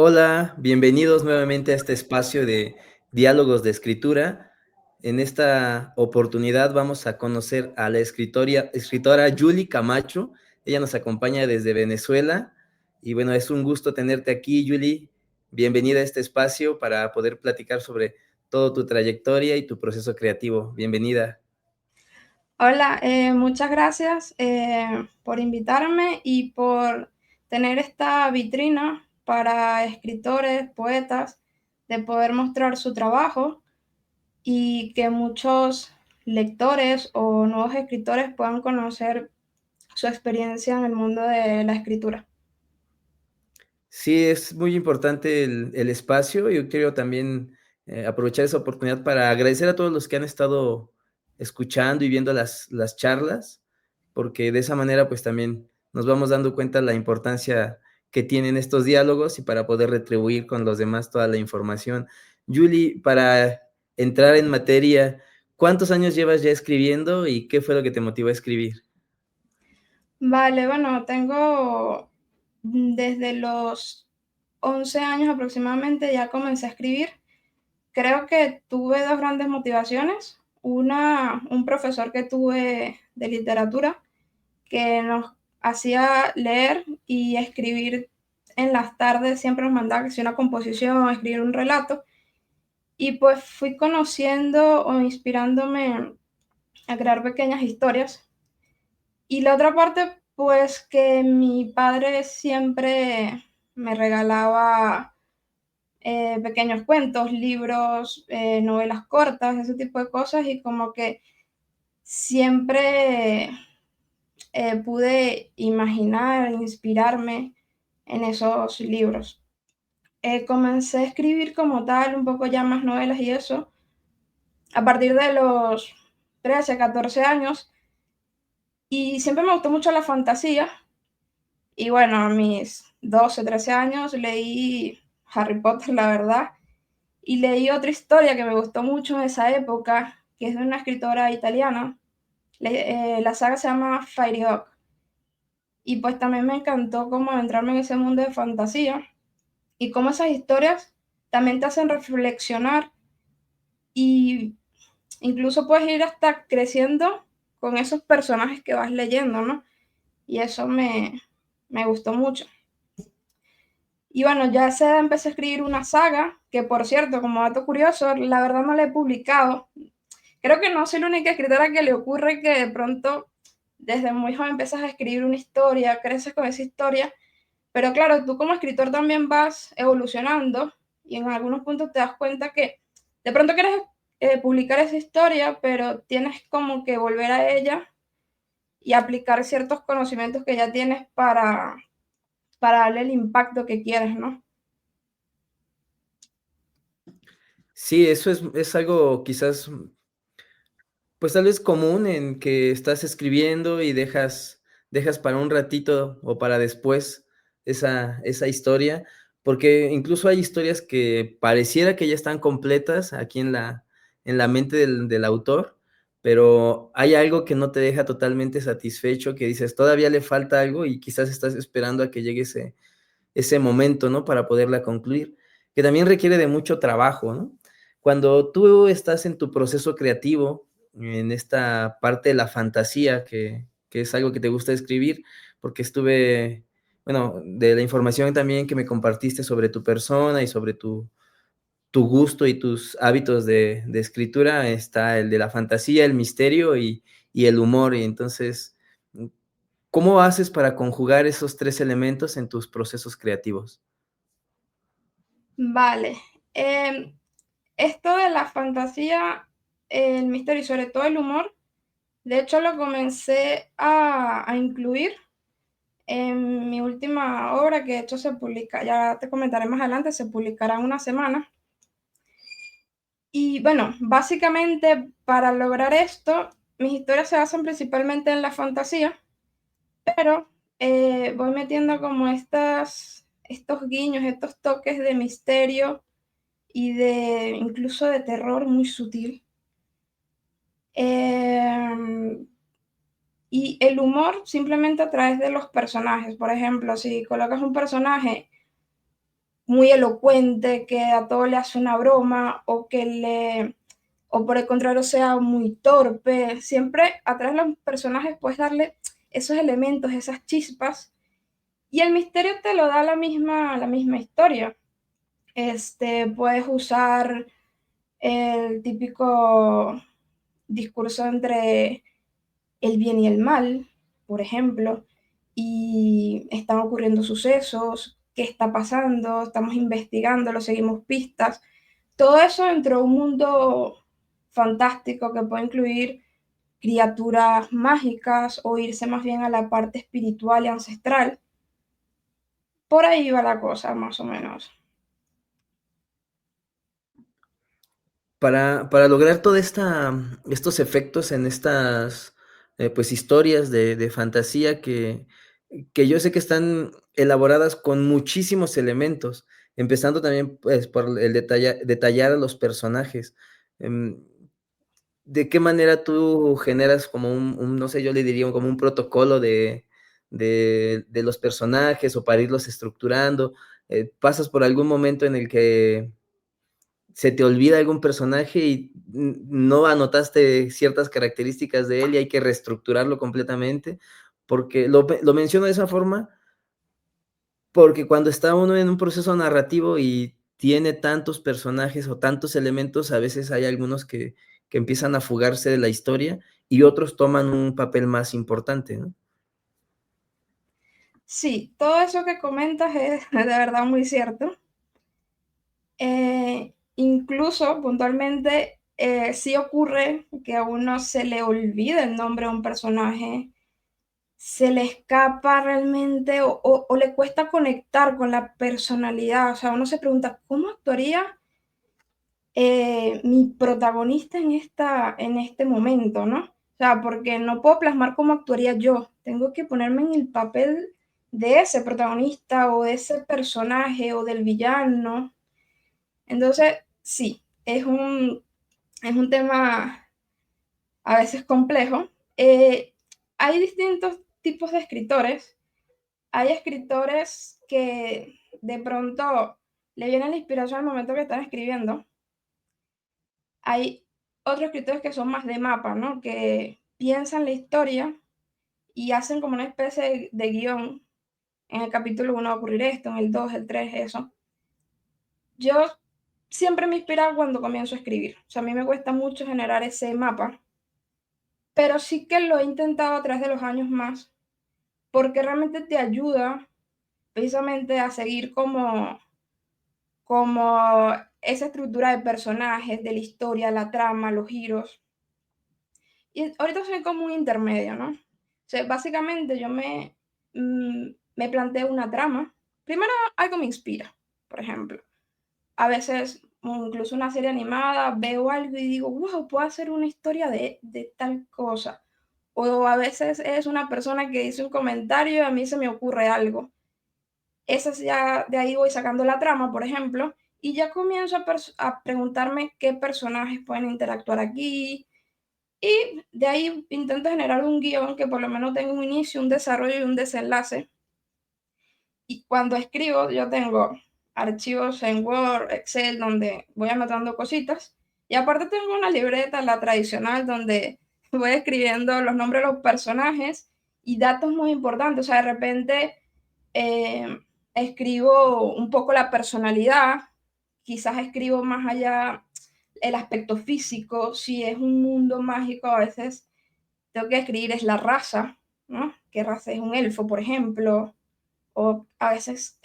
Hola, bienvenidos nuevamente a este espacio de diálogos de escritura. En esta oportunidad vamos a conocer a la escritora Julie Camacho. Ella nos acompaña desde Venezuela y bueno, es un gusto tenerte aquí, Julie. Bienvenida a este espacio para poder platicar sobre toda tu trayectoria y tu proceso creativo. Bienvenida. Hola, muchas gracias por invitarme y por tener esta vitrina para escritores, poetas, de poder mostrar su trabajo y que muchos lectores o nuevos escritores puedan conocer su experiencia en el mundo de la escritura. Sí, es muy importante el espacio. Yo quiero también aprovechar esa oportunidad para agradecer a todos los que han estado escuchando y viendo las charlas, porque de esa manera pues también nos vamos dando cuenta la importancia que tienen estos diálogos y para poder retribuir con los demás toda la información. Julie, para entrar en materia, ¿cuántos años llevas ya escribiendo y qué fue lo que te motivó a escribir? Vale, bueno, tengo desde los 11 años aproximadamente ya comencé a escribir. Creo que tuve dos grandes motivaciones. Una, un profesor que tuve de literatura que nos hacía leer y escribir en las tardes, siempre nos mandaba que si una composición, escribir un relato. Y pues fui conociendo o inspirándome a crear pequeñas historias. Y la otra parte, pues que mi padre siempre me regalaba pequeños cuentos, libros, novelas cortas, ese tipo de cosas, y como que siempre pude imaginar, inspirarme en esos libros. Comencé a escribir como tal, un poco ya más novelas y eso, a partir de los 13, 14 años, y siempre me gustó mucho la fantasía, y bueno, a mis 12, 13 años leí Harry Potter, la verdad. Y leí otra historia que me gustó mucho en esa época, que es de una escritora italiana. La saga se llama Fairy Hawk. Y pues también me encantó cómo adentrarme en ese mundo de fantasía y cómo esas historias también te hacen reflexionar y incluso puedes ir hasta creciendo con esos personajes que vas leyendo, ¿no? Y eso me gustó mucho. Y bueno, ya se empecé a escribir una saga, que por cierto, como dato curioso, la verdad no la he publicado. Creo que no soy la única escritora que le ocurre que de pronto desde muy joven empiezas a escribir una historia, creces con esa historia, pero claro, tú como escritor también vas evolucionando y en algunos puntos te das cuenta que de pronto quieres publicar esa historia, pero tienes como que volver a ella y aplicar ciertos conocimientos que ya tienes para darle el impacto que quieres, ¿no? Sí, eso es algo quizás pues tal vez común en que estás escribiendo y dejas para un ratito o para después esa historia, porque incluso hay historias que pareciera que ya están completas aquí en la mente del autor, pero hay algo que no te deja totalmente satisfecho, que dices: "Todavía le falta algo", y quizás estás esperando a que llegue ese momento, ¿no? Para poderla concluir, que también requiere de mucho trabajo, ¿no? Cuando tú estás en tu proceso creativo, en esta parte de la fantasía, que es algo que te gusta escribir, porque bueno, de la información también que me compartiste sobre tu persona y sobre tu gusto y tus hábitos de escritura, está el de la fantasía, el misterio y el humor. Y entonces, ¿cómo haces para conjugar esos 3 elementos en tus procesos creativos? Vale. Esto de la fantasía, el misterio y sobre todo el humor, de hecho lo comencé a incluir en mi última obra, que de hecho se publica, ya te comentaré más adelante, se publicará en una semana. Y bueno, básicamente para lograr esto, mis historias se basan principalmente en la fantasía, pero voy metiendo como estos guiños, estos toques de misterio y de incluso de terror muy sutil. Eh, y el humor simplemente a través de los personajes. Por ejemplo, si colocas un personaje muy elocuente, que a todo le hace una broma, o por el contrario sea muy torpe. Siempre a través de los personajes puedes darle esos elementos, esas chispas, y el misterio te lo da la misma historia. Puedes usar el típico discurso entre el bien y el mal, por ejemplo, y están ocurriendo sucesos, qué está pasando, estamos investigando, lo seguimos pistas. Todo eso dentro de un mundo fantástico que puede incluir criaturas mágicas o irse más bien a la parte espiritual y ancestral. Por ahí va la cosa, más o menos. Para lograr toda estos efectos en estas, pues, historias de fantasía que yo sé que están elaboradas con muchísimos elementos, empezando también, pues, por el detallar a los personajes. ¿De qué manera tú generas como no sé, yo le diría como un protocolo de los personajes o para irlos estructurando? ¿Pasas por algún momento en el que se te olvida algún personaje y no anotaste ciertas características de él y hay que reestructurarlo completamente? Porque lo menciono de esa forma, porque cuando está uno en un proceso narrativo y tiene tantos personajes o tantos elementos, a veces hay algunos que empiezan a fugarse de la historia y otros toman un papel más importante, ¿no? Sí, todo eso que comentas es de verdad muy cierto. Incluso puntualmente, sí ocurre que a uno se le olvida el nombre de un personaje, se le escapa realmente o le cuesta conectar con la personalidad. O sea, uno se pregunta, ¿cómo actuaría mi protagonista en este momento, ¿no? O sea, porque no puedo plasmar cómo actuaría yo, tengo que ponerme en el papel de ese protagonista o de ese personaje o del villano. Entonces, sí, es un tema a veces complejo. Hay distintos tipos de escritores. Hay escritores que de pronto le viene la inspiración al momento que están escribiendo. Hay otros escritores que son más de mapa, ¿no? Que piensan la historia y hacen como una especie de guión. En el capítulo 1 va a ocurrir esto, en el 2, el 3, eso. Yo siempre me inspira cuando comienzo a escribir. O sea, a mí me cuesta mucho generar ese mapa, pero sí que lo he intentado a través de los años más, porque realmente te ayuda precisamente a seguir como esa estructura de personajes, de la historia, la trama, los giros. Y ahorita soy como un intermedio, ¿no? O sea, básicamente me planteo una trama. Primero algo me inspira, por ejemplo. A veces, incluso una serie animada, veo algo y digo, wow, puedo hacer una historia de tal cosa. O a veces es una persona que dice un comentario y a mí se me ocurre algo. Esas ya de ahí voy sacando la trama, por ejemplo, y ya comienzo a preguntarme qué personajes pueden interactuar aquí, y de ahí intento generar un guión que por lo menos tenga un inicio, un desarrollo y un desenlace. Y cuando escribo, yo tengo archivos en Word, Excel, donde voy anotando cositas. Y aparte tengo una libreta, la tradicional, donde voy escribiendo los nombres de los personajes y datos muy importantes. O sea, de repente eh, escribo un poco la personalidad, quizás escribo más allá el aspecto físico. Si es un mundo mágico, a veces tengo que escribir es la raza, ¿no? ¿Qué raza es un elfo, por ejemplo? O a veces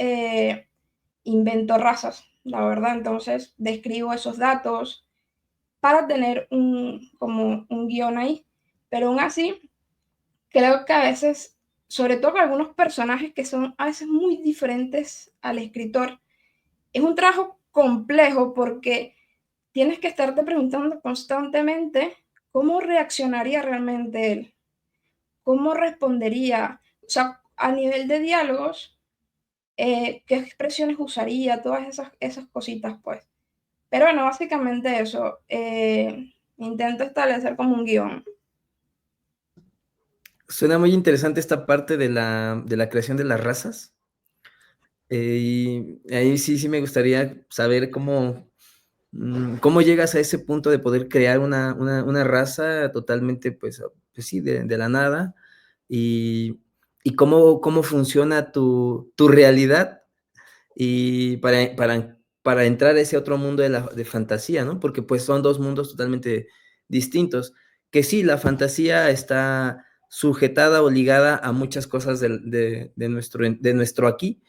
invento razas, la verdad. Entonces describo esos datos para tener como un guión ahí. Pero aún así, creo que a veces, sobre todo con algunos personajes que son a veces muy diferentes al escritor, es un trabajo complejo porque tienes que estarte preguntando constantemente cómo reaccionaría realmente él, cómo respondería, o sea, a nivel de diálogos, qué expresiones usaría, todas esas cositas, pues. Pero bueno, básicamente eso. Intento establecer como un guión. Suena muy interesante esta parte de la creación de las razas. Y ahí sí me gustaría saber cómo llegas a ese punto de poder crear una raza totalmente, pues sí, de la nada, y cómo funciona tu realidad, y para entrar a ese otro mundo de fantasía, ¿no? Porque, pues, son 2 mundos totalmente distintos, que sí, la fantasía está sujetada o ligada a muchas cosas de nuestro aquí,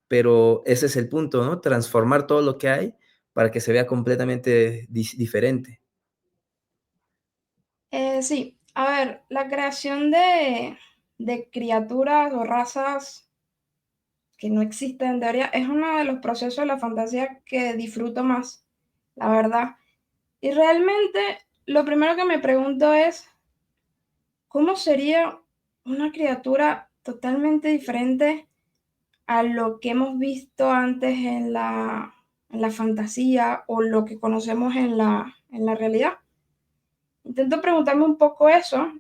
pero ese es el punto, ¿no? Transformar todo lo que hay para que se vea completamente diferente. Sí, a ver, la creación de criaturas o razas que no existen en teoría es uno de los procesos de la fantasía que disfruto más, la verdad. Y realmente lo primero que me pregunto es, ¿cómo sería una criatura totalmente diferente a lo que hemos visto antes en la fantasía o lo que conocemos en la realidad? Intento preguntarme un poco eso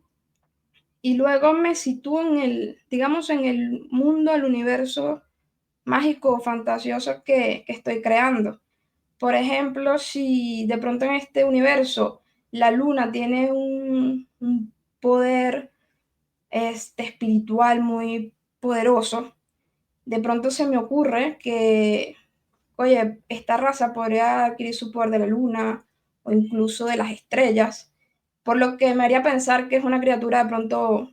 y luego me sitúo digamos, en el mundo, el universo mágico o fantasioso que estoy creando. Por ejemplo, si de pronto en este universo la luna tiene un poder espiritual muy poderoso, de pronto se me ocurre que, oye, esta raza podría adquirir su poder de la luna o incluso de las estrellas, por lo que me haría pensar que es una criatura de pronto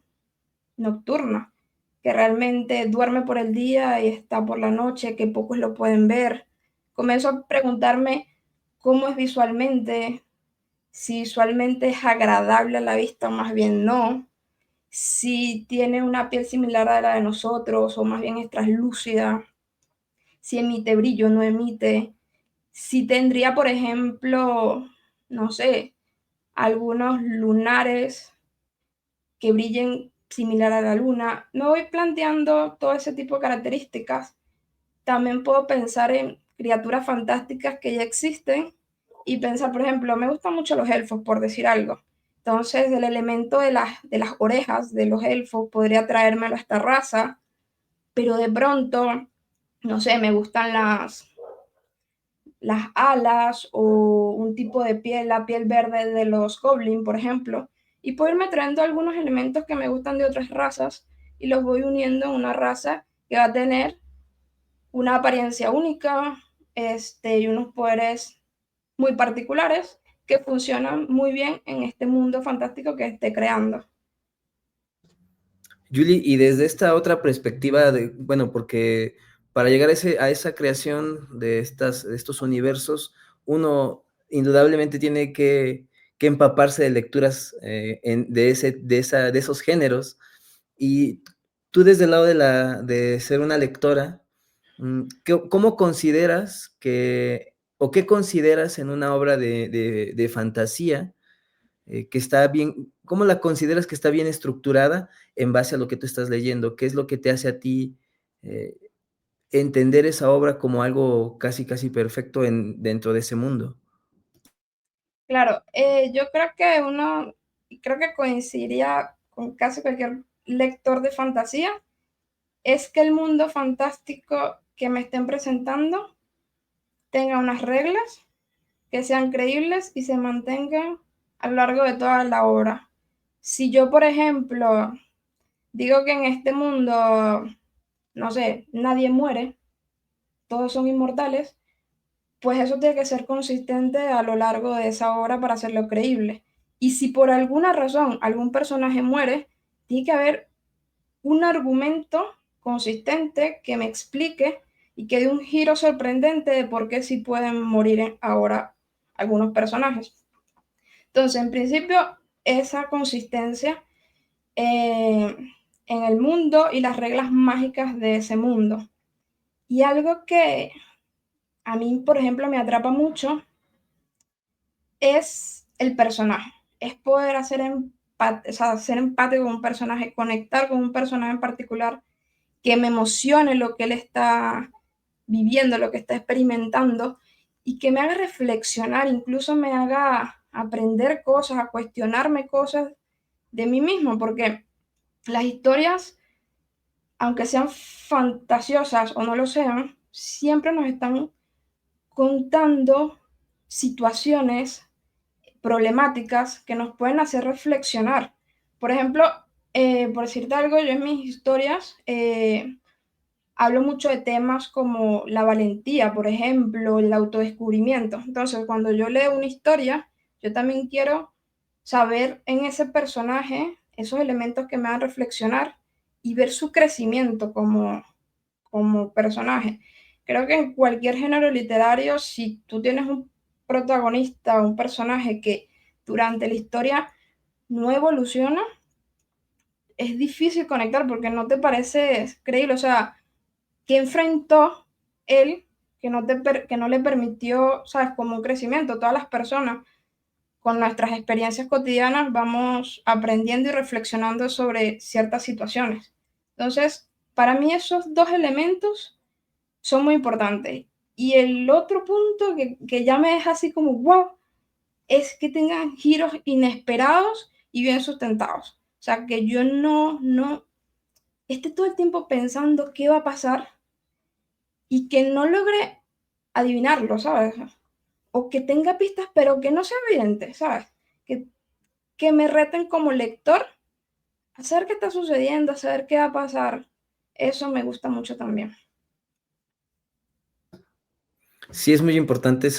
nocturna, que realmente duerme por el día y está por la noche, que pocos lo pueden ver. Comienzo a preguntarme cómo es visualmente, si visualmente es agradable a la vista o más bien no, si tiene una piel similar a la de nosotros o más bien es translúcida, si emite brillo o no emite, si tendría, por ejemplo, no sé, algunos lunares que brillen similar a la luna. Me voy planteando todo ese tipo de características. También puedo pensar en criaturas fantásticas que ya existen y pensar, por ejemplo, me gustan mucho los elfos, por decir algo. Entonces, el elemento de las orejas de los elfos podría traérmelo a esta raza, pero de pronto, no sé, me gustan las alas o un tipo de piel, la piel verde de los goblins, por ejemplo, y puedo irme trayendo algunos elementos que me gustan de otras razas y los voy uniendo en una raza que va a tener una apariencia única y unos poderes muy particulares que funcionan muy bien en este mundo fantástico que esté creando. Julie, y desde esta otra perspectiva bueno, porque para llegar a esa creación de estos universos, uno indudablemente tiene que empaparse de lecturas de esos géneros. Y tú desde el lado de ser una lectora, ¿cómo consideras o qué consideras en una obra de fantasía que está bien, cómo la consideras que está bien estructurada en base a lo que tú estás leyendo? ¿Qué es lo que te hace a ti eh, entender esa obra como algo casi, casi perfecto dentro de ese mundo? Claro, yo creo que coincidiría con casi cualquier lector de fantasía, es que el mundo fantástico que me estén presentando tenga unas reglas que sean creíbles y se mantengan a lo largo de toda la obra. Si yo, por ejemplo, digo que en este mundo, no sé, nadie muere, todos son inmortales, pues eso tiene que ser consistente a lo largo de esa obra para hacerlo creíble. Y si por alguna razón algún personaje muere, tiene que haber un argumento consistente que me explique y que dé un giro sorprendente de por qué sí pueden morir ahora algunos personajes. Entonces, en principio, esa consistencia eh, en el mundo y las reglas mágicas de ese mundo. Y algo que a mí, por ejemplo, me atrapa mucho es el personaje, es poder hacer empate con un personaje, conectar con un personaje en particular, que me emocione lo que él está viviendo, lo que está experimentando y que me haga reflexionar, incluso me haga aprender cosas, a cuestionarme cosas de mí mismo, porque las historias aunque sean fantasiosas o no lo sean, siempre nos están contando situaciones problemáticas que nos pueden hacer reflexionar. Por ejemplo, por decirte algo, yo en mis historias hablo mucho de temas como la valentía, por ejemplo, el autodescubrimiento. Entonces, cuando yo leo una historia, yo también quiero saber en ese personaje esos elementos que me hagan reflexionar y ver su crecimiento como personaje. Creo que en cualquier género literario, si tú tienes un protagonista, un personaje que durante la historia no evoluciona, es difícil conectar porque no te parece creíble. O sea, ¿qué enfrentó él que no le permitió, sabes, como un crecimiento? Todas las personas con nuestras experiencias cotidianas vamos aprendiendo y reflexionando sobre ciertas situaciones. Entonces, para mí esos dos elementos son muy importantes. Y el otro punto que ya me deja así como wow, es que tengan giros inesperados y bien sustentados. O sea, que yo no esté todo el tiempo pensando qué va a pasar y que no logre adivinarlo, ¿sabes? O que tenga pistas, pero que no sean evidentes, ¿sabes? Que, que me reten como lector a saber qué está sucediendo, a saber qué va a pasar. Eso me gusta mucho también. Sí, es muy importante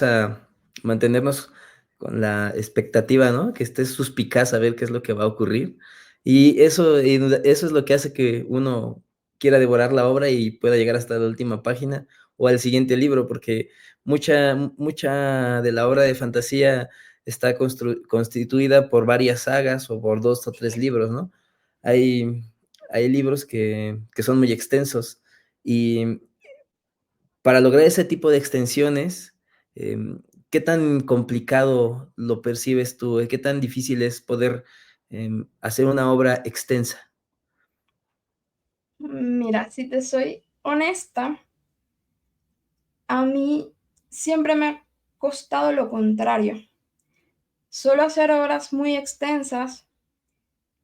mantenernos con la expectativa, ¿no? Que estés suspicaz a ver qué es lo que va a ocurrir. Eso es lo que hace que uno quiera devorar la obra y pueda llegar hasta la última página o al siguiente libro, porque mucha de la obra de fantasía está constituida por varias sagas o por 2 o 3 libros, ¿no? Hay, hay libros que son muy extensos y para lograr ese tipo de extensiones, ¿qué tan complicado lo percibes tú? ¿Qué tan difícil es poder hacer una obra extensa? Mira, si te soy honesta, a mí siempre me ha costado lo contrario. Solo hacer obras muy extensas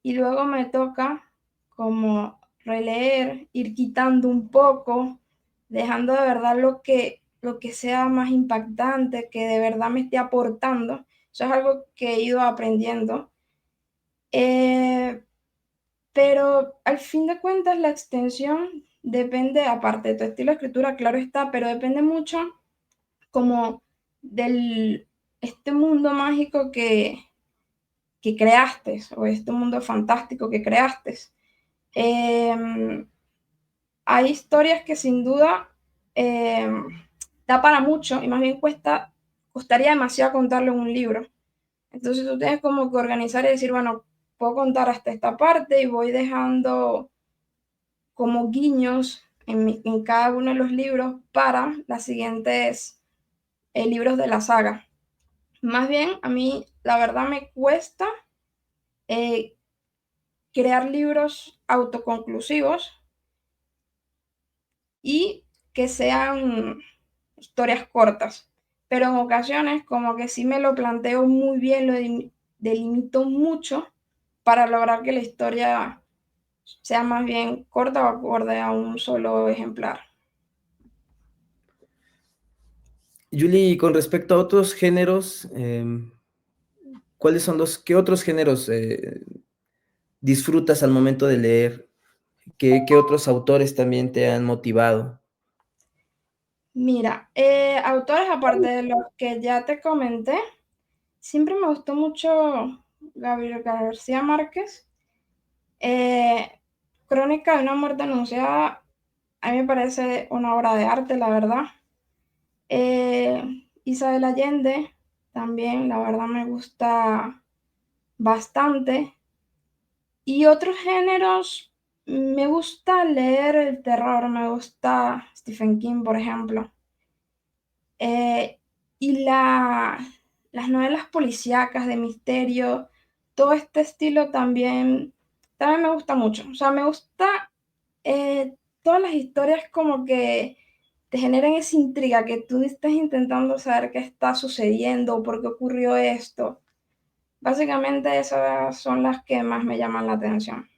y luego me toca como releer, ir quitando un poco, dejando de verdad lo que sea más impactante, que de verdad me esté aportando. Eso es algo que he ido aprendiendo. Eh, pero al fin de cuentas la extensión depende, aparte de tu estilo de escritura, claro está, pero depende mucho como del este mundo mágico que creaste o este mundo fantástico que creaste. Eh, Hay historias que sin duda eh, da para mucho y más bien costaría demasiado contarlo en un libro. Entonces tú tienes como que organizar y decir, bueno, puedo contar hasta esta parte y voy dejando como guiños en cada uno de los libros para las siguientes libros de la saga. Más bien, a mí la verdad me cuesta eh, crear libros autoconclusivos y que sean historias cortas, pero en ocasiones como que sí me lo planteo muy bien, delimito mucho para lograr que la historia sea más bien corta o acorde a un solo ejemplar. Julie, con respecto a otros géneros, qué otros géneros disfrutas al momento de leer? ¿Qué otros autores también te han motivado? Mira, autores aparte de los que ya te comenté, siempre me gustó mucho Gabriel García Márquez. Eh, Crónica de una muerte anunciada, a mí me parece una obra de arte, la verdad. Isabel Allende, también, la verdad me gusta bastante. Y otros géneros, me gusta leer el terror, me gusta Stephen King, por ejemplo. Eh, y las novelas policíacas de misterio, todo este estilo también me gusta mucho. O sea, me gusta todas las historias como que te generan esa intriga, que tú estás intentando saber qué está sucediendo, por qué ocurrió esto. Básicamente esas son las que más me llaman la atención.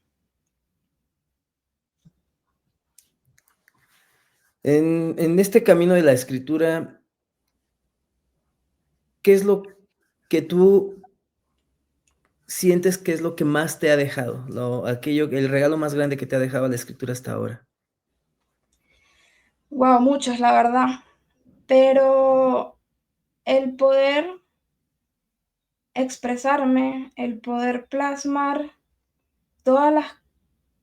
En este camino de la escritura, ¿qué es lo que tú sientes que es lo que más te ha dejado? El regalo más grande que te ha dejado la escritura hasta ahora. Wow, muchos, la verdad. Pero el poder expresarme, el poder plasmar todas las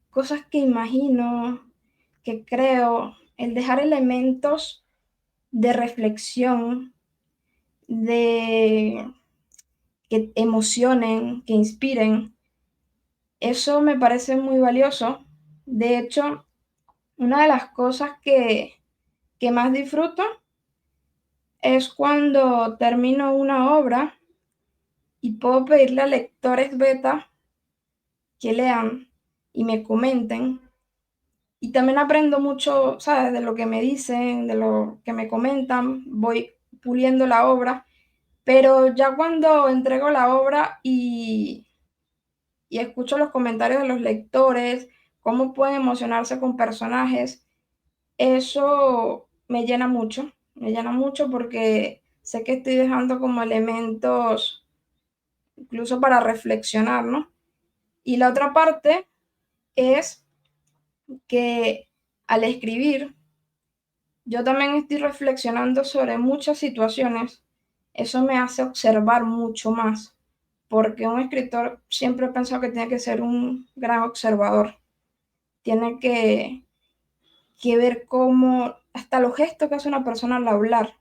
cosas que imagino, que creo, el dejar elementos de reflexión, de que emocionen, que inspiren, eso me parece muy valioso. De hecho, una de las cosas que más disfruto es cuando termino una obra y puedo pedirle a lectores beta que lean y me comenten. Y también aprendo mucho, ¿sabes? De lo que me dicen, de lo que me comentan, voy puliendo la obra, pero ya cuando entrego la obra y escucho los comentarios de los lectores, cómo pueden emocionarse con personajes, eso me llena mucho porque sé que estoy dejando como elementos incluso para reflexionar, ¿no? Y la otra parte es que al escribir, yo también estoy reflexionando sobre muchas situaciones. Eso me hace observar mucho más, porque un escritor siempre he pensado que tiene que ser un gran observador. Tiene que ver cómo, hasta los gestos que hace una persona al hablar,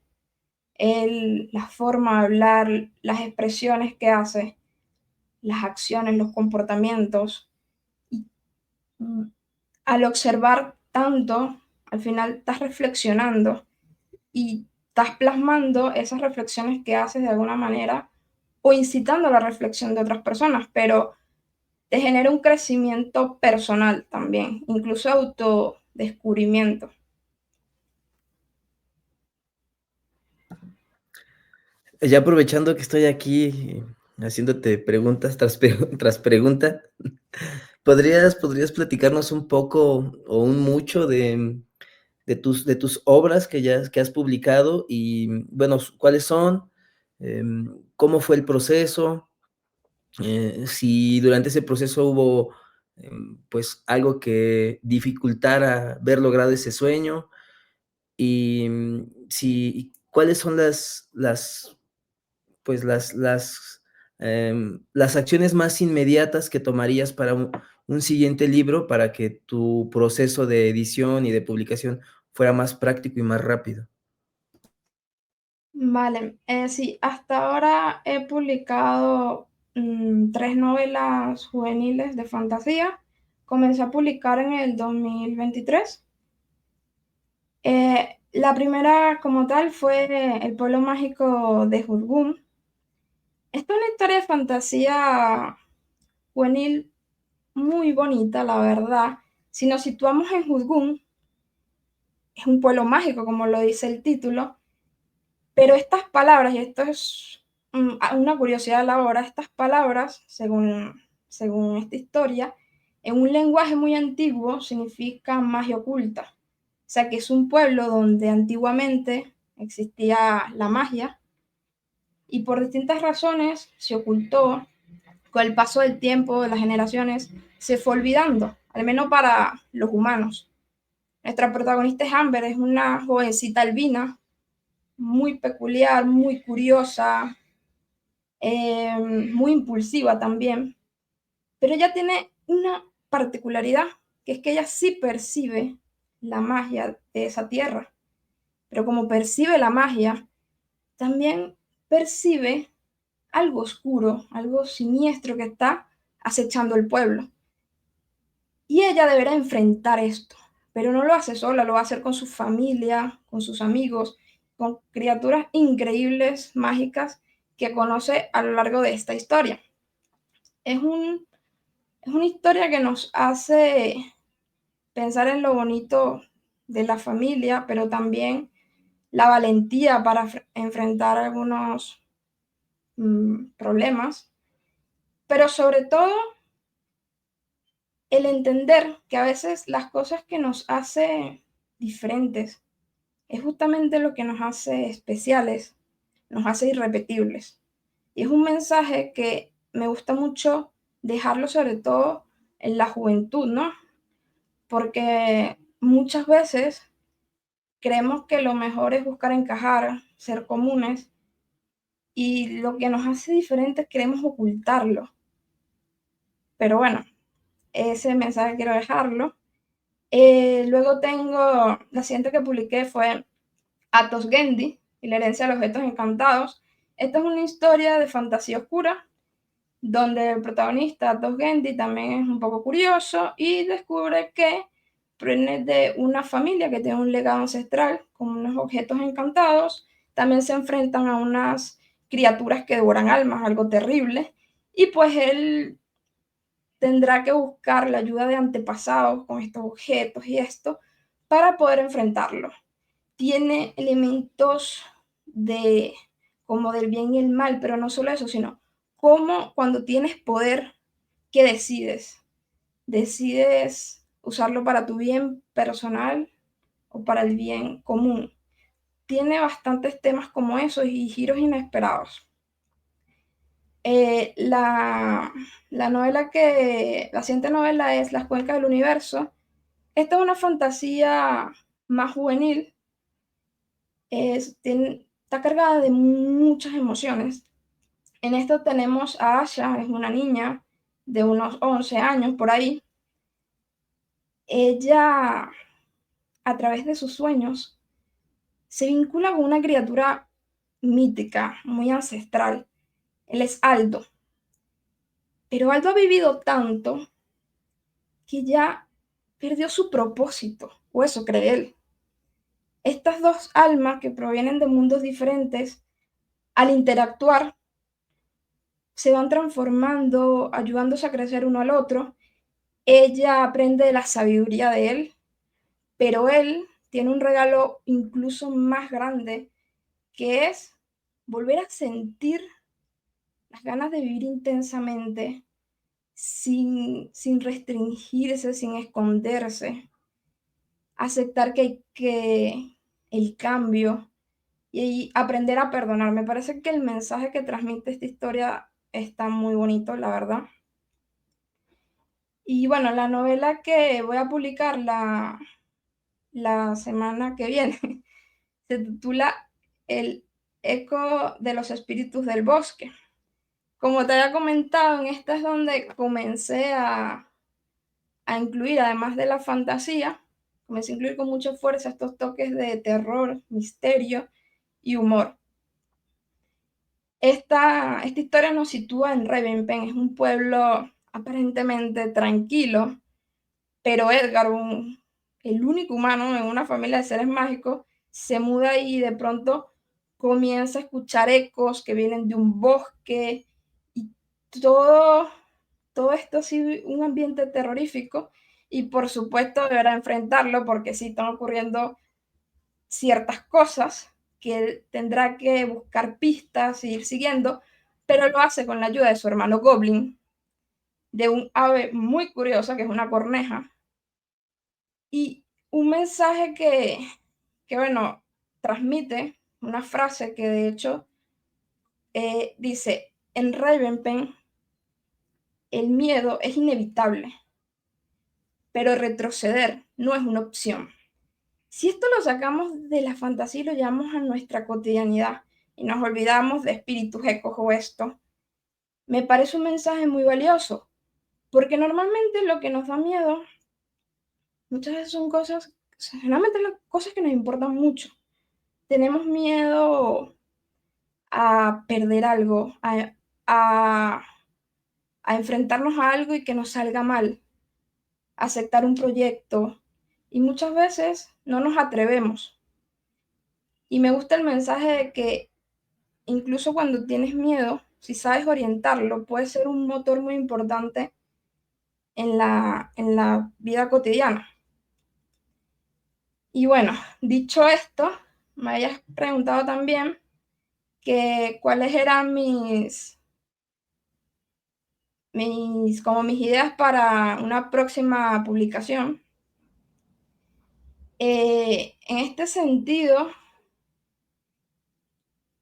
la forma de hablar, las expresiones que hace, las acciones, los comportamientos. Y al observar tanto, al final estás reflexionando y estás plasmando esas reflexiones que haces de alguna manera o incitando a la reflexión de otras personas, pero te genera un crecimiento personal también, incluso autodescubrimiento. Ya aprovechando que estoy aquí haciéndote preguntas tras pregunta, ¿podrías platicarnos un poco o un mucho de tus obras que has publicado y, bueno, cuáles son? ¿Cómo fue el proceso? Si durante ese proceso hubo, pues, algo que dificultara ver logrado ese sueño y, si cuáles son pues, las acciones más inmediatas que tomarías para un siguiente libro, para que tu proceso de edición y de publicación fuera más práctico y más rápido. Vale, sí, hasta ahora he publicado 3 novelas juveniles de fantasía. Comencé a publicar en el 2023. La primera como tal fue El pueblo mágico de Hurgum. Esta es una historia de fantasía juvenil muy bonita, la verdad. Si nos situamos en Hurgum, es un pueblo mágico, como lo dice el título, pero estas palabras, y esto es una curiosidad a la hora, estas palabras, según esta historia, en un lenguaje muy antiguo significan magia oculta. O sea que es un pueblo donde antiguamente existía la magia y por distintas razones se ocultó. Con el paso del tiempo, de las generaciones, se fue olvidando, al menos para los humanos. Nuestra protagonista es Amber, es una jovencita albina, muy peculiar, muy curiosa, muy impulsiva también, pero ella tiene una particularidad, que es que ella sí percibe la magia de esa tierra, pero como percibe la magia, también percibe algo oscuro, algo siniestro que está acechando el pueblo. Y ella deberá enfrentar esto, pero no lo hace sola, lo va a hacer con su familia, con sus amigos, con criaturas increíbles, mágicas, que conoce a lo largo de esta historia. Es, un, es una historia que nos hace pensar en lo bonito de la familia, pero también la valentía para enfrentar algunos problemas, pero sobre todo el entender que a veces las cosas que nos hacen diferentes, es justamente lo que nos hace especiales, nos hace irrepetibles. Y es un mensaje que me gusta mucho dejarlo sobre todo en la juventud, ¿no? Porque muchas veces creemos que lo mejor es buscar encajar, ser comunes, y lo que nos hace diferentes queremos ocultarlo. Pero bueno, ese mensaje quiero dejarlo. Luego tengo, la siguiente que publiqué fue Athos Gendy y la herencia de los objetos encantados. Esta es una historia de fantasía oscura, donde el protagonista, Athos Gendy, también es un poco curioso y descubre que proviene de una familia que tiene un legado ancestral con unos objetos encantados. También se enfrentan a unas criaturas que devoran almas, algo terrible, y pues él tendrá que buscar la ayuda de antepasados con estos objetos y esto para poder enfrentarlo. Tiene elementos de como del bien y el mal, pero no solo eso, sino cómo cuando tienes poder, ¿qué decides? ¿Decides usarlo para tu bien personal o para el bien común? Tiene bastantes temas como esos y giros inesperados. La siguiente novela es Las Cuencas del Universo. Esta es una fantasía más juvenil, está cargada de muchas emociones. En esto tenemos a Asha, es una niña de unos 11 años por ahí. Ella, a través de sus sueños, se vincula con una criatura mítica, muy ancestral. Él es Aldo, pero Aldo ha vivido tanto que ya perdió su propósito, o eso cree él. Estas dos almas que provienen de mundos diferentes, al interactuar, se van transformando, ayudándose a crecer uno al otro. Ella aprende la sabiduría de él, pero él tiene un regalo incluso más grande, que es volver a sentir las ganas de vivir intensamente, sin restringirse, sin esconderse, aceptar que hay que el cambio y aprender a perdonar. Me parece que el mensaje que transmite esta historia está muy bonito, la verdad. Y bueno, la novela que voy a publicar la semana que viene se titula El eco de los espíritus del bosque. Como te había comentado, en esta es donde comencé a incluir, además de la fantasía, comencé a incluir con mucha fuerza estos toques de terror, misterio y humor. Esta historia nos sitúa en Ravenpen, es un pueblo aparentemente tranquilo, pero Edgar, el único humano en una familia de seres mágicos, se muda y de pronto comienza a escuchar ecos que vienen de un bosque y todo, todo esto así, un ambiente terrorífico y por supuesto deberá enfrentarlo porque sí están ocurriendo ciertas cosas que él tendrá que buscar pistas e ir siguiendo, pero lo hace con la ayuda de su hermano Goblin, de un ave muy curiosa que es una corneja, y un mensaje que bueno, transmite una frase que de hecho dice, en Ravenpen el miedo es inevitable, pero retroceder no es una opción. Si esto lo sacamos de la fantasía y lo llevamos a nuestra cotidianidad y nos olvidamos de espíritus, ecos o esto, me parece un mensaje muy valioso, porque normalmente lo que nos da miedo muchas veces son cosas, generalmente las cosas que nos importan mucho. Tenemos miedo a perder algo, a, a enfrentarnos a algo y que nos salga mal, a aceptar un proyecto, y muchas veces no nos atrevemos. Y me gusta el mensaje de que incluso cuando tienes miedo, si sabes orientarlo, puede ser un motor muy importante en la vida cotidiana. Y bueno, dicho esto, me hayas preguntado también que cuáles eran como mis ideas para una próxima publicación. En este sentido,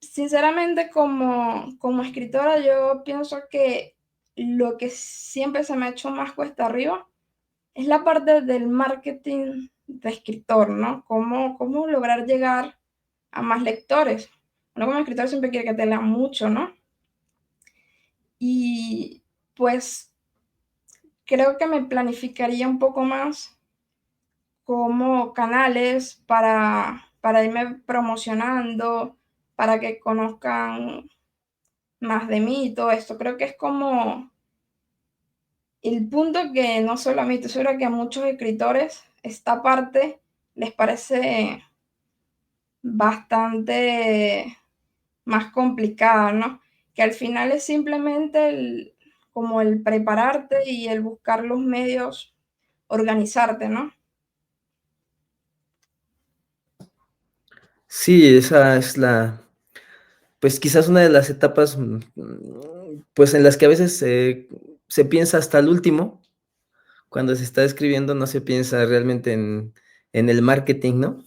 sinceramente como escritora yo pienso que lo que siempre se me ha hecho más cuesta arriba es la parte del marketing de escritor, ¿no? Cómo lograr llegar a más lectores. Uno como escritor siempre quiere que te lean mucho, ¿no? Y pues creo que me planificaría un poco más como canales para irme promocionando, para que conozcan más de mí y todo esto. Creo que es como el punto que no solo a mí, estoy segura que a muchos escritores esta parte les parece bastante más complicada, ¿no? Que al final es simplemente como el prepararte y el buscar los medios, organizarte, ¿no? Sí, esa es pues quizás una de las etapas, pues en las que a veces se piensa hasta el último, cuando se está escribiendo no se piensa realmente en el marketing, ¿no?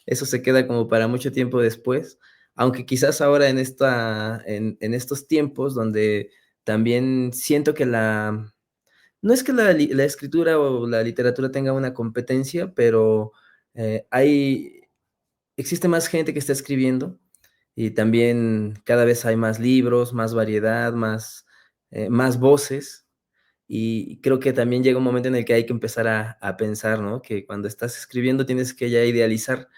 Eso se queda como para mucho tiempo después, aunque quizás ahora en estos tiempos donde también siento que no es que la escritura o la literatura tenga una competencia, pero existe más gente que está escribiendo y también cada vez hay más libros, más variedad, más voces. Y creo que también llega un momento en el que hay que empezar a pensar, ¿no? Que cuando estás escribiendo tienes que ya idealizar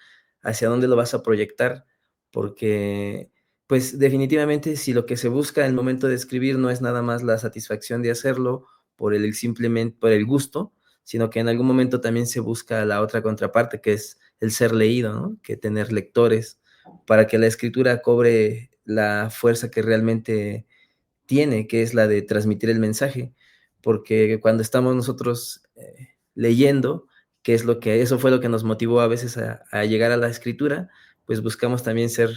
hacia dónde lo vas a proyectar, porque, pues, definitivamente, si lo que se busca en el momento de escribir no es nada más la satisfacción de hacerlo simplemente por el gusto, sino que en algún momento también se busca la otra contraparte, que es el ser leído, ¿no? Que tener lectores, para que la escritura cobre la fuerza que realmente tiene, que es la de transmitir el mensaje, porque cuando estamos nosotros leyendo, eso fue lo que nos motivó a veces a llegar a la escritura, pues buscamos también ser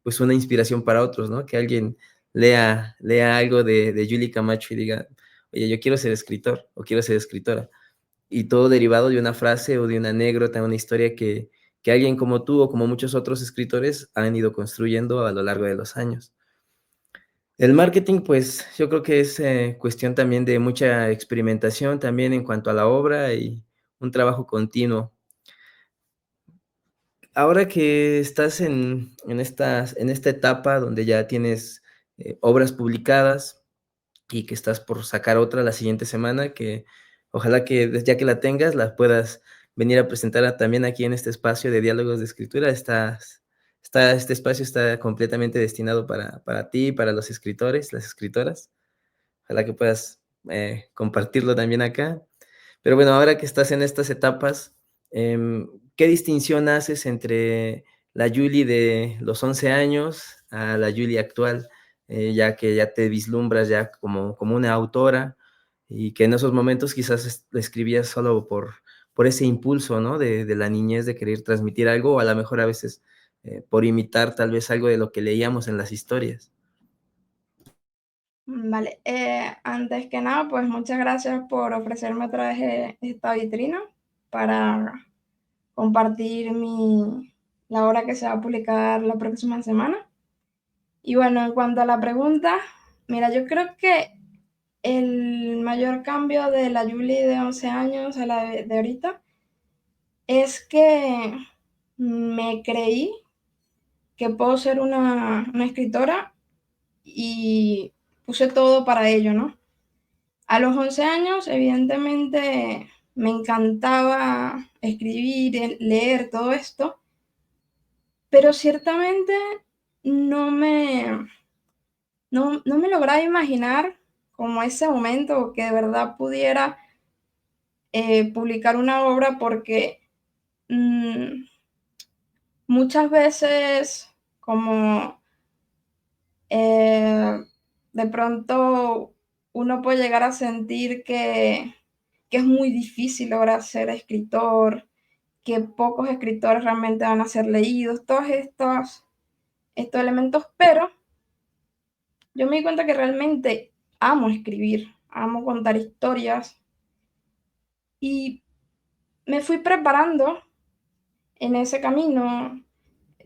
pues una inspiración para otros, ¿no? Que alguien lea algo de Julie Camacho y diga, oye, yo quiero ser escritor o quiero ser escritora. Y todo derivado de una frase o de una anécdota, una historia que alguien como tú o como muchos otros escritores han ido construyendo a lo largo de los años. El marketing, pues, yo creo que es, cuestión también de mucha experimentación también en cuanto a la obra y un trabajo continuo. Ahora que estás en esta etapa donde ya tienes, obras publicadas y que estás por sacar otra la siguiente semana, que ojalá que ya que la tengas, la puedas venir a presentar también aquí en este espacio de diálogos de escritura. Este espacio está completamente destinado para ti, para los escritores, las escritoras. Ojalá que puedas compartirlo también acá. Pero bueno, ahora que estás en estas etapas, ¿qué distinción haces entre la Yuli de los 11 años a la Yuli actual? Ya que ya te vislumbras ya como una autora y que en esos momentos quizás escribías solo por ese impulso, ¿no? De la niñez de querer transmitir algo, o a lo mejor a veces por imitar tal vez algo de lo que leíamos en las historias. Vale, antes que nada, pues muchas gracias por ofrecerme otra vez esta vitrina para compartir la obra que se va a publicar la próxima semana. Y bueno, en cuanto a la pregunta, mira, yo creo que el mayor cambio de la Julie de 11 años a la de ahorita es que me creí que puedo ser una escritora y puse todo para ello, ¿no? A los 11 años, evidentemente, me encantaba escribir, leer, todo esto, pero ciertamente no me, no me lograba imaginar como ese momento que de verdad pudiera publicar una obra porque mm, muchas veces como eh, de pronto uno puede llegar a sentir que es muy difícil lograr ser escritor, que pocos escritores realmente van a ser leídos, todos estos elementos, pero yo me di cuenta que realmente amo escribir, amo contar historias y me fui preparando en ese camino,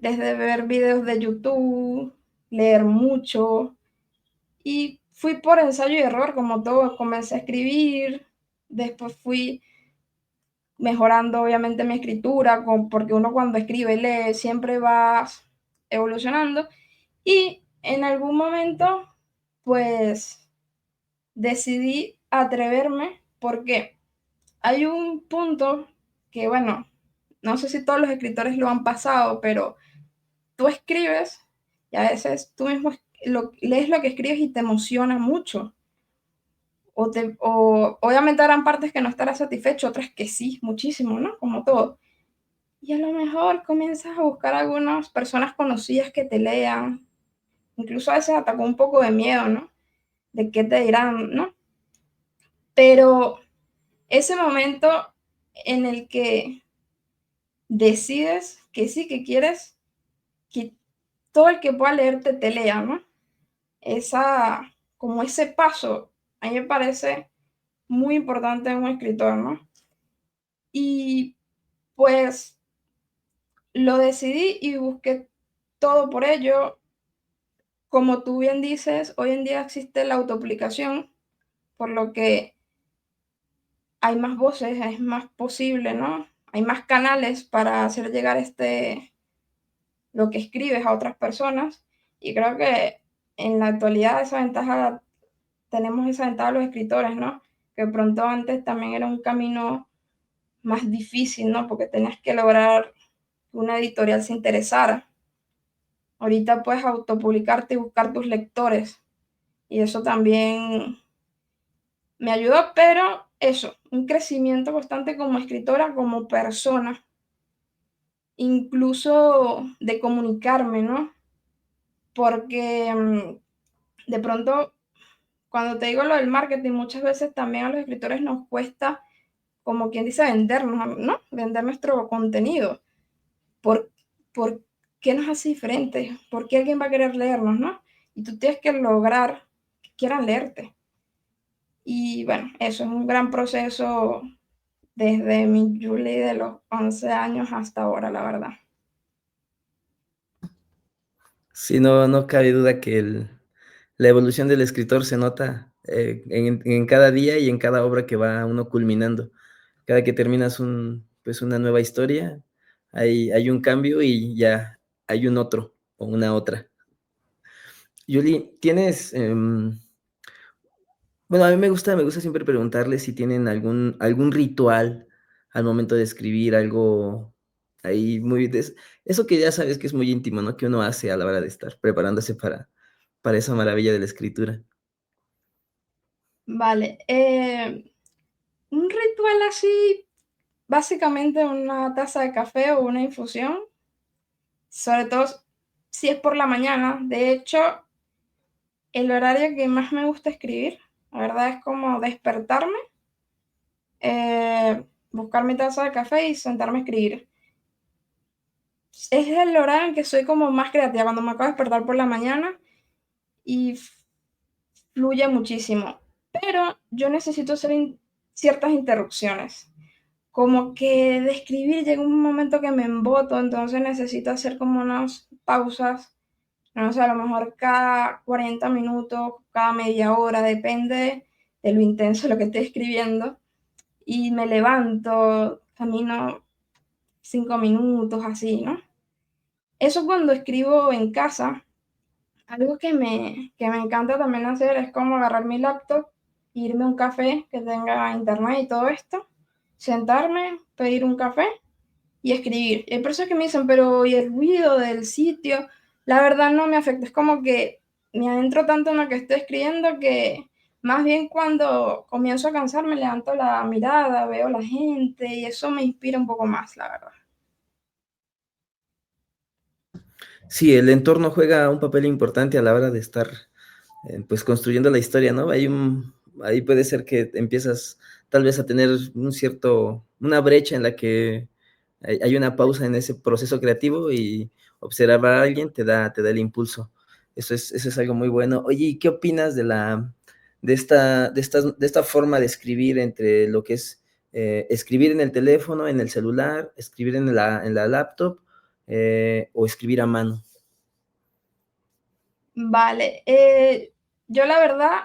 desde ver videos de YouTube, leer mucho, y fui por ensayo y error, como todo, comencé a escribir, después fui mejorando obviamente mi escritura, porque uno cuando escribe y lee siempre va evolucionando, y en algún momento pues decidí atreverme porque hay un punto que, bueno, no sé si todos los escritores lo han pasado, pero tú escribes y a veces tú mismo lees lo que escribes y te emociona mucho. O obviamente habrán partes que no estarás satisfecho, otras que sí, muchísimo, ¿no? Como todo. Y a lo mejor comienzas a buscar algunas personas conocidas que te lean. Incluso a veces atacó un poco de miedo, ¿no? De qué te dirán, ¿no? Pero ese momento en el que decides que sí, que quieres que todo el que pueda leerte te lea, ¿no? Como ese paso, a mí me parece muy importante en un escritor, ¿no? Y pues lo decidí y busqué todo por ello. Como tú bien dices, hoy en día existe la autopublicación, por lo que hay más voces, es más posible, ¿no? Hay más canales para hacer llegar lo que escribes a otras personas. Y creo que en la actualidad tenemos esa ventaja los escritores, ¿no? Que pronto antes también era un camino más difícil, ¿no? Porque tenías que lograr que una editorial se interesara. Ahorita puedes autopublicarte y buscar tus lectores. Y eso también me ayudó, pero eso, un crecimiento constante como escritora, como persona, incluso de comunicarme, ¿no? Porque de pronto, cuando te digo lo del marketing, muchas veces también a los escritores nos cuesta, como quien dice, vendernos, ¿no? Vender nuestro contenido. ¿Por, por qué nos hace diferentes? ¿Por qué alguien va a querer leernos, no? Y tú tienes que lograr que quieran leerte. Y bueno, eso es un gran proceso desde mi Julie de los 11 años hasta ahora, la verdad. Sí, no, no cabe duda que la evolución del escritor se nota en cada día y en cada obra que va uno culminando. Cada que terminas pues una nueva historia, hay un cambio y ya hay un otro o una otra. Yuli, tienes, bueno, a mí me gusta siempre preguntarle si tienen algún ritual al momento de escribir, algo ahí eso que ya sabes que es muy íntimo, ¿no? Que uno hace a la hora de estar preparándose para esa maravilla de la escritura. Vale, un ritual así, básicamente una taza de café o una infusión, sobre todo si es por la mañana. De hecho, el horario que más me gusta escribir, la verdad es como despertarme, buscar mi taza de café y sentarme a escribir. Es el horario en que soy como más creativa, cuando me acabo de despertar por la mañana y fluye muchísimo. Pero yo necesito hacer ciertas interrupciones. Como que de escribir llega un momento que me emboto, entonces necesito hacer como unas pausas, no sé, a lo mejor cada 40 minutos, cada media hora, depende de lo intenso de lo que esté escribiendo. Y me levanto, camino 5 minutos, así, ¿no? Eso cuando escribo en casa. Algo que me encanta también hacer es como agarrar mi laptop, irme a un café que tenga internet y todo esto, sentarme, pedir un café y escribir. Y hay personas que me dicen, pero ¿y el ruido del sitio? La verdad no me afecta, es como que me adentro tanto en lo que estoy escribiendo que más bien cuando comienzo a cansarme levanto la mirada, veo la gente y eso me inspira un poco más, la verdad. Sí, el entorno juega un papel importante a la hora de estar, pues, construyendo la historia, ¿no? Ahí puede ser que empiezas tal vez a tener una brecha en la que hay una pausa en ese proceso creativo y observar a alguien te da el impulso. Eso es algo muy bueno. Oye, ¿y qué opinas de esta forma de escribir entre lo que es escribir en el teléfono, en el celular, escribir en la laptop, o escribir a mano. Vale, yo la verdad,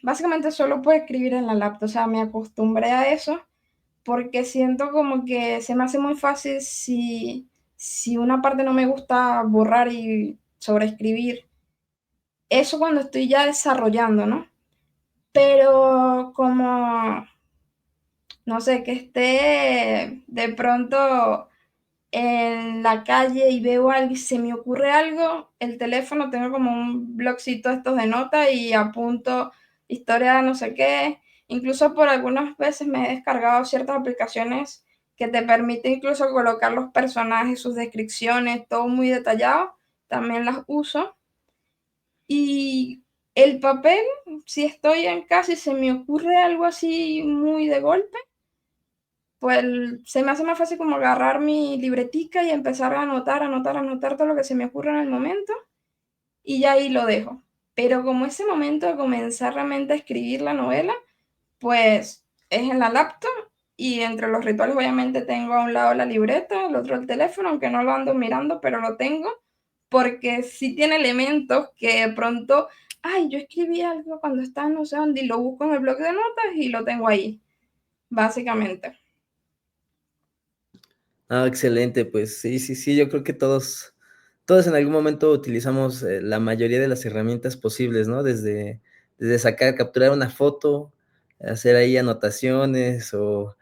básicamente solo puedo escribir en la laptop, o sea, me acostumbré a eso porque siento como que se me hace muy fácil si una parte no me gusta borrar y sobreescribir. Eso cuando estoy ya desarrollando, ¿no? Pero como, no sé, que esté de pronto en la calle y veo algo y se me ocurre algo, el teléfono tengo como un blogcito estos de notas y apunto historia de no sé qué. Incluso por algunas veces me he descargado ciertas aplicaciones que te permiten incluso colocar los personajes, sus descripciones, todo muy detallado. También las uso. Y el papel, si estoy en casa y se me ocurre algo así muy de golpe, pues se me hace más fácil como agarrar mi libretica y empezar a anotar, anotar, anotar todo lo que se me ocurre en el momento y ya ahí lo dejo. Pero como ese momento de comenzar realmente a escribir la novela, pues es en la laptop y entre los rituales obviamente tengo a un lado la libreta, al otro el teléfono, aunque no lo ando mirando, pero lo tengo porque sí tiene elementos que de pronto, ay, yo escribí algo cuando estaba no sé dónde y lo busco en el bloc de notas y lo tengo ahí, básicamente. Ah, excelente, pues sí, sí, sí, yo creo que todos en algún momento utilizamos, la mayoría de las herramientas posibles, ¿no? Desde sacar, capturar una foto, hacer ahí anotaciones o,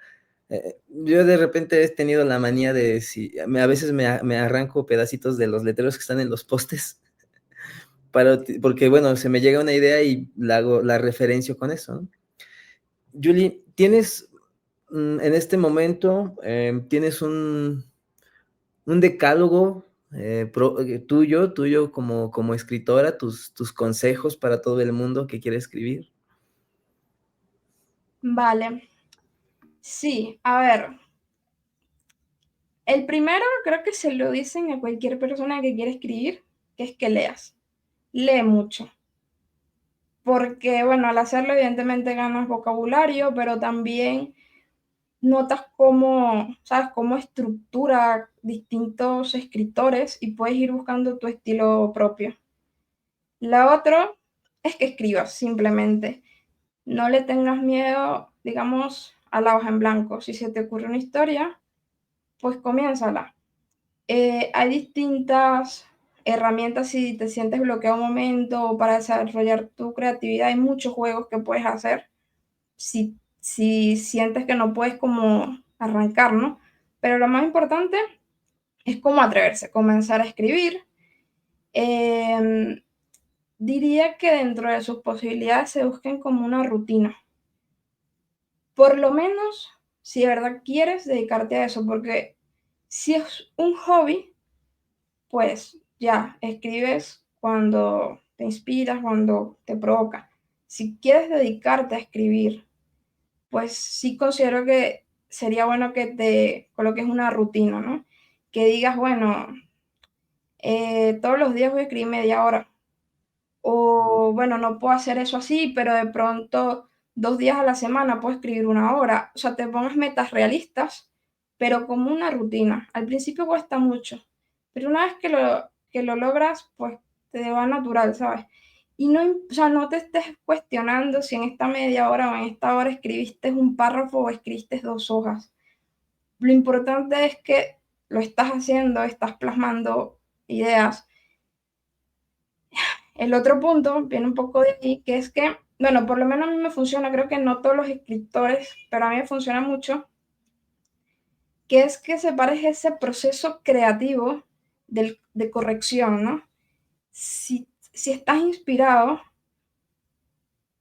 yo de repente he tenido la manía de si a veces me arranco pedacitos de los letreros que están en los postes porque, bueno, se me llega una idea y la referencio con eso, ¿no? Julie, ¿tienes, en este momento, tienes un decálogo tuyo como escritora, tus consejos para todo el mundo que quiere escribir? Vale, sí, a ver, el primero creo que se lo dicen a cualquier persona que quiere escribir, que es que leas. Lee mucho, porque bueno, al hacerlo evidentemente ganas vocabulario, pero también notas cómo, ¿sabes?, cómo estructura distintos escritores y puedes ir buscando tu estilo propio. La otra es que escribas simplemente. No le tengas miedo, digamos, a la hoja en blanco. Si se te ocurre una historia, pues comiénzala. Hay distintas herramientas si te sientes bloqueado un momento o para desarrollar tu creatividad. Hay muchos juegos que puedes hacer si sientes que no puedes como arrancar, ¿no? Pero lo más importante es cómo atreverse, comenzar a escribir. Eh, Diría que dentro de sus posibilidades se busquen como una rutina. Por lo menos si de verdad quieres dedicarte a eso, porque si es un hobby, pues ya, escribes cuando te inspiras, cuando te provoca. Si quieres dedicarte a escribir, pues sí considero que sería bueno que te coloques una rutina, ¿no? Que digas, bueno, todos los días voy a escribir media hora. O bueno, no puedo hacer eso así, pero de pronto 2 días a la semana puedo escribir una hora. O sea, te pongas metas realistas, pero como una rutina. Al principio cuesta mucho, pero una vez que lo logras, pues te va natural, ¿sabes? Y no, o sea, no te estés cuestionando si en esta media hora o en esta hora escribiste un párrafo o escribiste 2 hojas. Lo importante es que lo estás haciendo, estás plasmando ideas. El otro punto viene un poco de ahí, que es que, bueno, por lo menos a mí me funciona, creo que no todos los escritores, pero a mí me funciona mucho, que es que separes ese proceso creativo de corrección, ¿no? Si estás inspirado,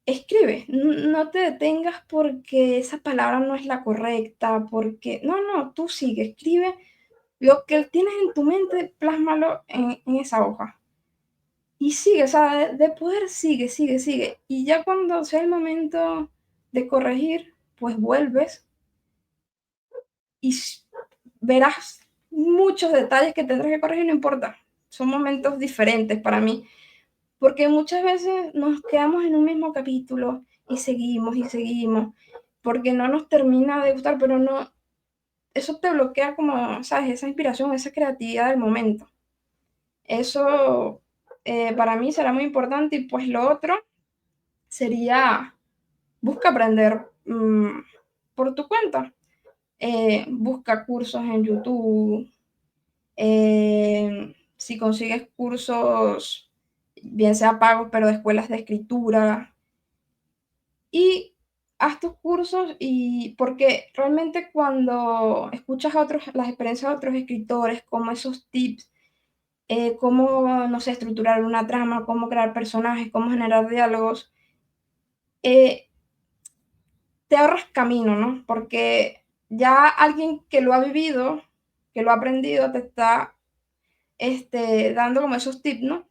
escribe, no te detengas porque esa palabra no es la correcta, porque, no, tú sigue, escribe lo que tienes en tu mente, plásmalo en esa hoja. Y sigue, o sea, de poder sigue, sigue, sigue. Y ya cuando sea el momento de corregir, pues vuelves y verás muchos detalles que tendrás que corregir, no importa. Son momentos diferentes para mí, porque muchas veces nos quedamos en un mismo capítulo y seguimos y seguimos. porque no nos termina de gustar, pero no, eso te bloquea como, ¿sabes? Esa inspiración, esa creatividad del momento. Eso para mí será muy importante y pues lo otro sería, busca aprender por tu cuenta. Busca cursos en YouTube, si consigues cursos, bien sea pagos, pero de escuelas de escritura, y haz tus cursos y porque realmente cuando escuchas a otros, las experiencias de otros escritores, como esos tips, cómo, no sé, estructurar una trama, cómo crear personajes, cómo generar diálogos, eh, te ahorras camino, ¿no? Porque ya alguien que lo ha vivido, que lo ha aprendido, te está dando como esos tips, ¿no?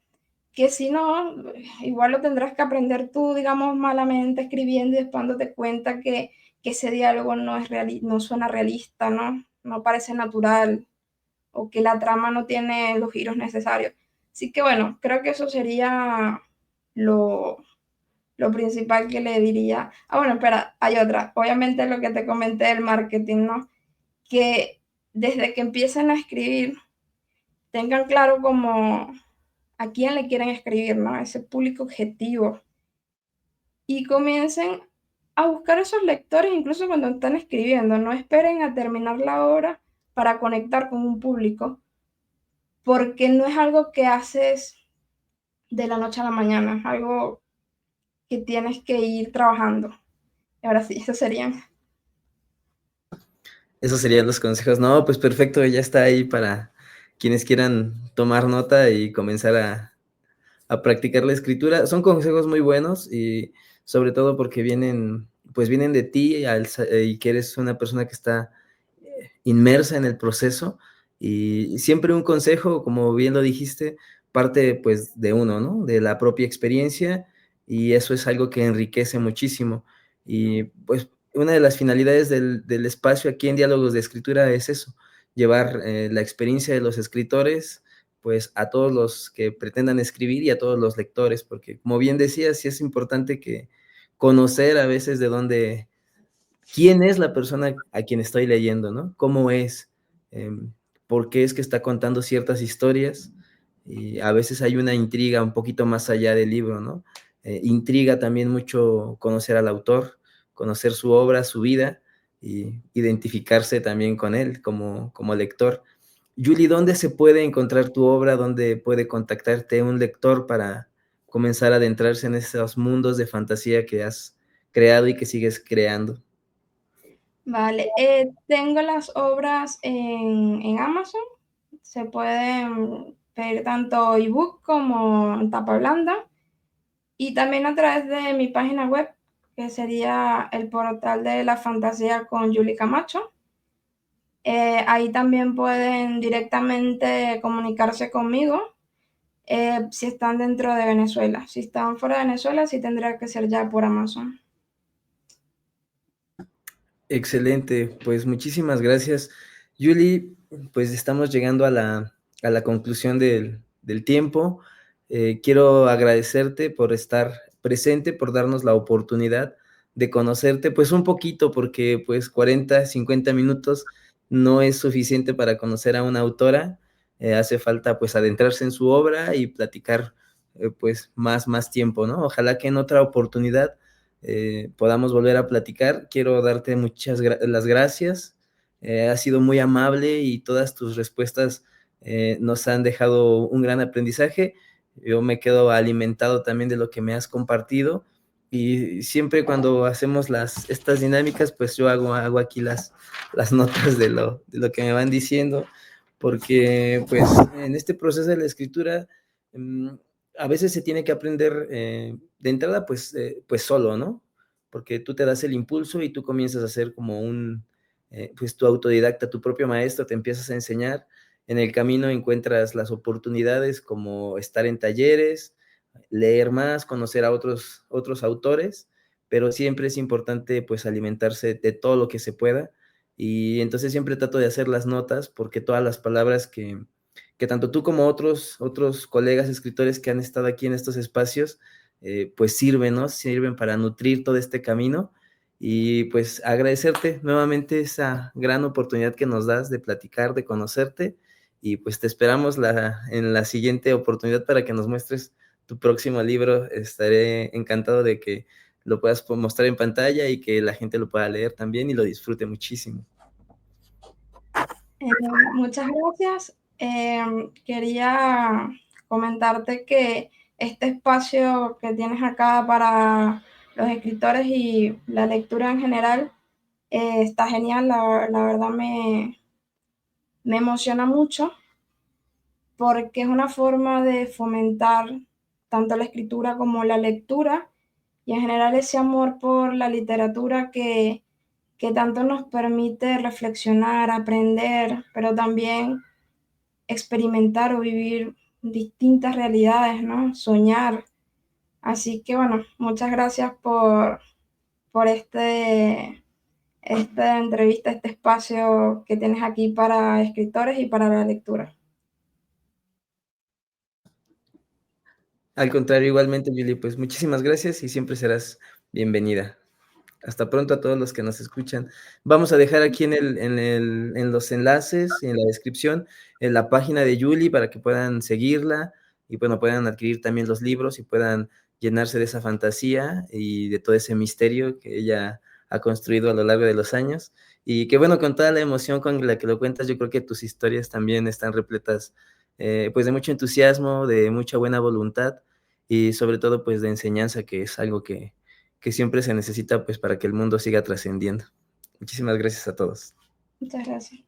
Que si no, igual lo tendrás que aprender tú, digamos, malamente escribiendo y después dándote cuenta que ese diálogo no, es no suena realista, ¿no? No parece natural o que la trama no tiene los giros necesarios. Así que bueno, creo que eso sería lo, lo principal que le diría. Ah, bueno, espera, hay otra. Obviamente lo que te comenté del marketing, ¿no? Que desde que empiecen a escribir, tengan claro como a quién le quieren escribir, ¿no? Ese público objetivo. Y comiencen a buscar esos lectores incluso cuando están escribiendo. No esperen a terminar la obra para conectar con un público, porque no es algo que haces de la noche a la mañana, es algo que tienes que ir trabajando. Y ahora sí, esos serían. Esos serían los consejos. No, pues perfecto, ya está ahí para quienes quieran tomar nota y comenzar a practicar la escritura. Son consejos muy buenos y sobre todo porque vienen, pues vienen de ti y que eres una persona que está inmersa en el proceso y siempre un consejo, como bien lo dijiste, parte pues de uno, ¿no? De la propia experiencia y eso es algo que enriquece muchísimo. Y pues una de las finalidades del espacio aquí en Diálogos de Escritura es eso, llevar la experiencia de los escritores pues a todos los que pretendan escribir y a todos los lectores, porque como bien decías, sí es importante que conocer a veces de dónde, quién es la persona a quien estoy leyendo, ¿no? ¿Cómo es? Em, ¿Por qué es que está contando ciertas historias? Y a veces hay una intriga un poquito más allá del libro, ¿no? Intriga también mucho conocer al autor, conocer su obra, su vida, y identificarse también con él como lector. Julie, ¿dónde se puede encontrar tu obra? ¿Dónde puede contactarte un lector para comenzar a adentrarse en esos mundos de fantasía que has creado y que sigues creando? Vale, tengo las obras en Amazon. Se pueden pedir tanto ebook como en tapa blanda. Y también a través de mi página web, que sería el portal de la fantasía con Julie Camacho. Ahí también pueden directamente comunicarse conmigo si están dentro de Venezuela. Si están fuera de Venezuela, sí tendría que ser ya por Amazon. Excelente, pues muchísimas gracias. Julie, pues estamos llegando a la conclusión del tiempo. Quiero agradecerte por estar presente, por darnos la oportunidad de conocerte, pues un poquito, porque pues 40, 50 minutos no es suficiente para conocer a una autora. Hace falta pues adentrarse en su obra y platicar pues más tiempo, ¿no? Ojalá que en otra oportunidad podamos volver a platicar. Quiero darte las gracias. Has sido muy amable y todas tus respuestas nos han dejado un gran aprendizaje. Yo me quedo alimentado también de lo que me has compartido y siempre cuando hacemos estas dinámicas, pues yo hago aquí las notas de lo que me van diciendo, porque pues en este proceso de la escritura a veces se tiene que aprender de entrada, pues solo, ¿no? Porque tú te das el impulso y tú comienzas a ser como pues tu autodidacta, tu propio maestro, te empiezas a enseñar. En el camino encuentras las oportunidades como estar en talleres, leer más, conocer a otros autores, pero siempre es importante pues alimentarse de todo lo que se pueda y entonces siempre trato de hacer las notas porque todas las palabras que tanto tú como otros colegas escritores que han estado aquí en estos espacios, pues sirven, ¿no? Sirven para nutrir todo este camino Y pues agradecerte nuevamente esa gran oportunidad que nos das de platicar, de conocerte y pues te esperamos en la siguiente oportunidad para que nos muestres tu próximo libro. Estaré encantado de que lo puedas mostrar en pantalla y que la gente lo pueda leer también y lo disfrute muchísimo. Muchas gracias. Quería comentarte que este espacio que tienes acá para los escritores y la lectura en general está genial. La verdad me emociona mucho porque es una forma de fomentar tanto la escritura como la lectura y en general ese amor por la literatura que tanto nos permite reflexionar, aprender, pero también experimentar o vivir distintas realidades, ¿no? Soñar. Así que bueno, muchas gracias por esta entrevista, este espacio que tienes aquí para escritores y para la lectura. Al contrario, igualmente, Julie, pues muchísimas gracias y siempre serás bienvenida. Hasta pronto a todos los que nos escuchan. Vamos a dejar aquí en los enlaces, en la descripción, en la página de Julie para que puedan seguirla y bueno, puedan adquirir también los libros y puedan llenarse de esa fantasía y de todo ese misterio que ella ha construido a lo largo de los años. Y que bueno, con toda la emoción con la que lo cuentas, yo creo que tus historias también están repletas pues de mucho entusiasmo, de mucha buena voluntad y sobre todo pues de enseñanza, que es algo que siempre se necesita pues para que el mundo siga trascendiendo. Muchísimas gracias a todos. Muchas gracias.